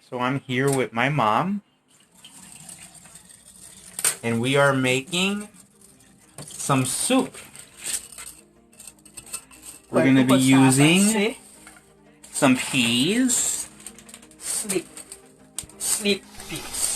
So I'm here with my mom, and we are making some soup. We're going to be using some peas. Sleep peas.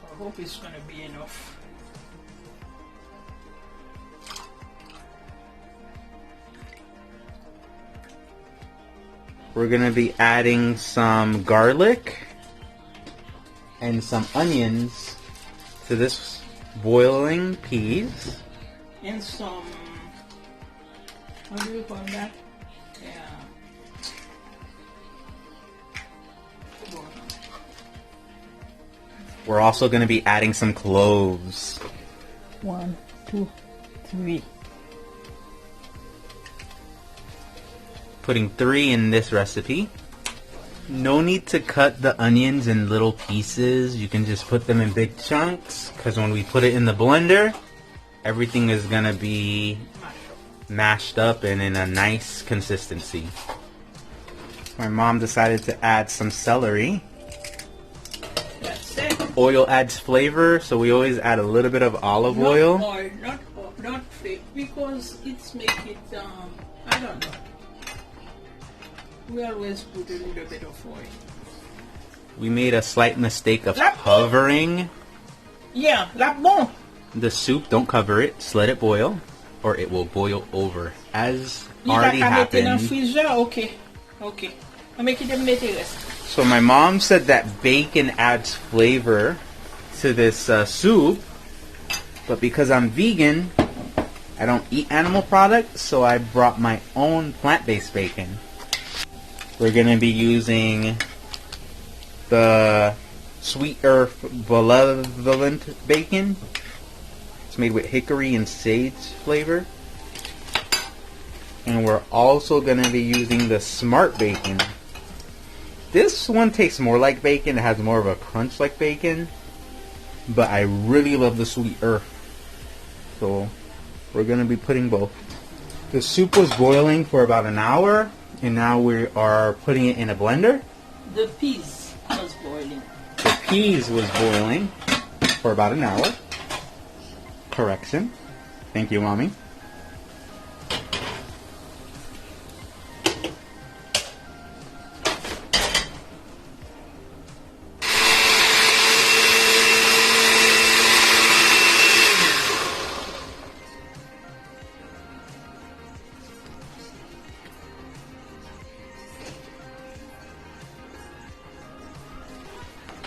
I hope it's going to be enough. We're going to be adding some garlic and some onions to this boiling peas. And some, what do you call that? Yeah. We're also going to be adding some cloves. 1, 2, 3. Putting 3 in this recipe. No need to cut the onions in little pieces. You can just put them in big chunks, because when we put it in the blender, everything is going to be mashed up and in a nice consistency. My mom decided to add some celery. That's it. Oil adds flavor, so we always add a little bit of olive oil. Not flavor, because it's make it, I don't know. We always put a little bit of oil. We made a slight mistake of covering the soup. Don't cover it. Just let it boil, or it will boil over, as already happened. Okay. I make it a material. So my mom said that bacon adds flavor to this soup, but because I'm vegan, I don't eat animal products, so I brought my own plant-based bacon. We're going to be using the Sweet Earth Benevolent bacon. It's made with hickory and sage flavor. And we're also going to be using the Smart bacon. This one tastes more like bacon. It has more of a crunch like bacon. But I really love the Sweet Earth. So we're going to be putting both. The soup was boiling for about an hour. And now we are putting it in a blender. The peas was boiling. The peas was boiling for about an hour. Correction. Thank you, Mommy.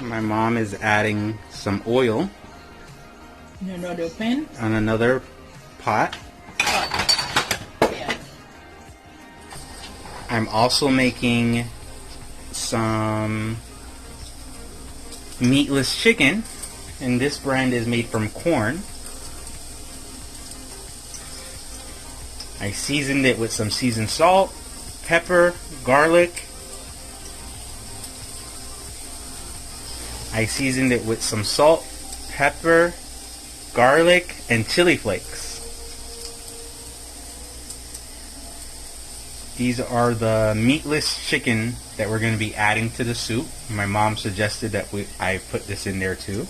My mom is adding some oil In another pan. on another pot. Yeah. I'm also making some meatless chicken, and this brand is made from corn. I seasoned it with some seasoned salt, pepper, garlic. I seasoned it with some salt, pepper, garlic, and chili flakes. These are the meatless chicken that we're going to be adding to the soup. My mom suggested that I put this in there too.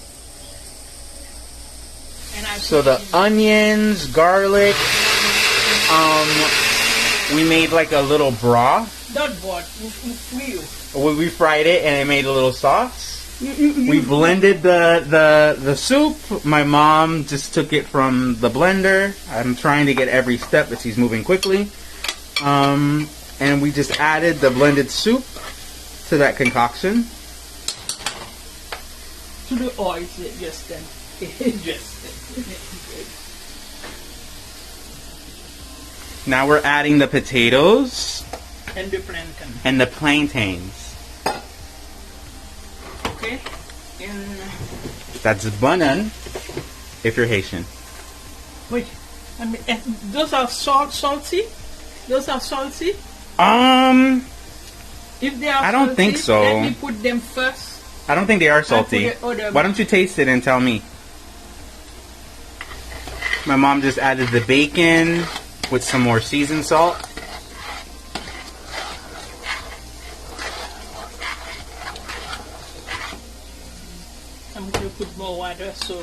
So the onions, garlic, we made like a little broth. Not broth, We fried it and it made a little sauce. We blended the soup. My mom just took it from the blender. I'm trying to get every step, but she's moving quickly. And we just added the blended soup to that concoction. To the oil, just then. Now we're adding the potatoes And the plantain. and the plantains. Okay? And That's banan if you're Haitian. wait, I mean, those are salty? Those are salty? If they are I don't think so. Let me put them first. I don't think they are salty. Why don't you taste it and tell me? My mom just added the bacon with some more seasoned salt. I'm going to put more water so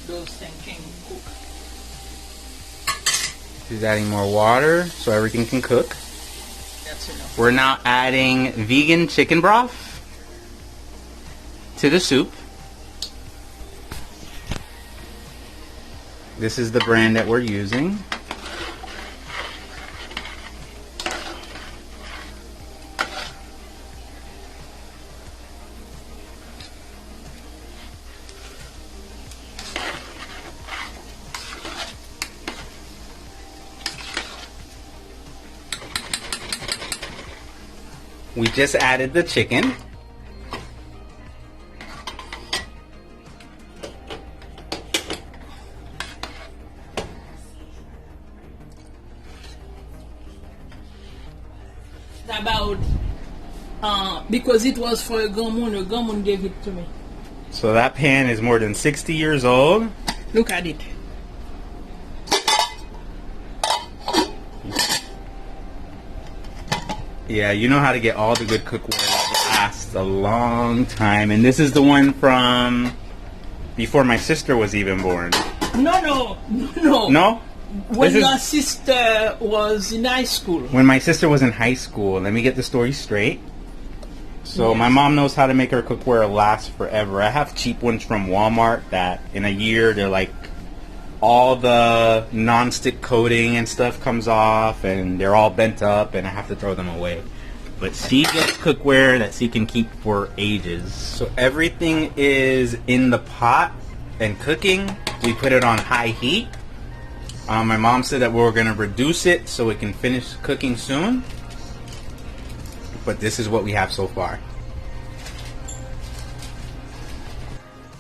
those things can cook. She's adding more water so everything can cook. That's enough. We're now adding vegan chicken broth to the soup. This is the brand that we're using. We just added the chicken. About because it was for a Gamun gave it to me. So that pan is more than 60 years old. Look at it. Yeah, you know how to get all the good cookware that lasts a long time. And this is the one from before my sister was even born. No. No? When your sister was in high school. When my sister was in high school. Let me get the story straight. So Yes. my mom knows how to make her cookware last forever. I have cheap ones from Walmart that in a year they're like all the non-stick coating and stuff comes off and they're all bent up and I have to throw them away. But she gets cookware that she can keep for ages. So everything is in the pot and cooking. We put it on high heat. My mom said that we were going to reduce it so it can finish cooking soon. But this is what we have so far.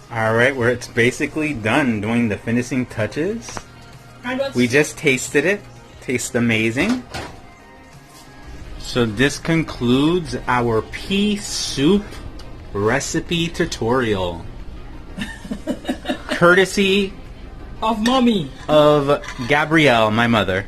Alright, where it's basically done doing the finishing touches. We just tasted it. Tastes amazing. So this concludes our pea soup recipe tutorial. Courtesy of mommy. Of Gabrielle, my mother.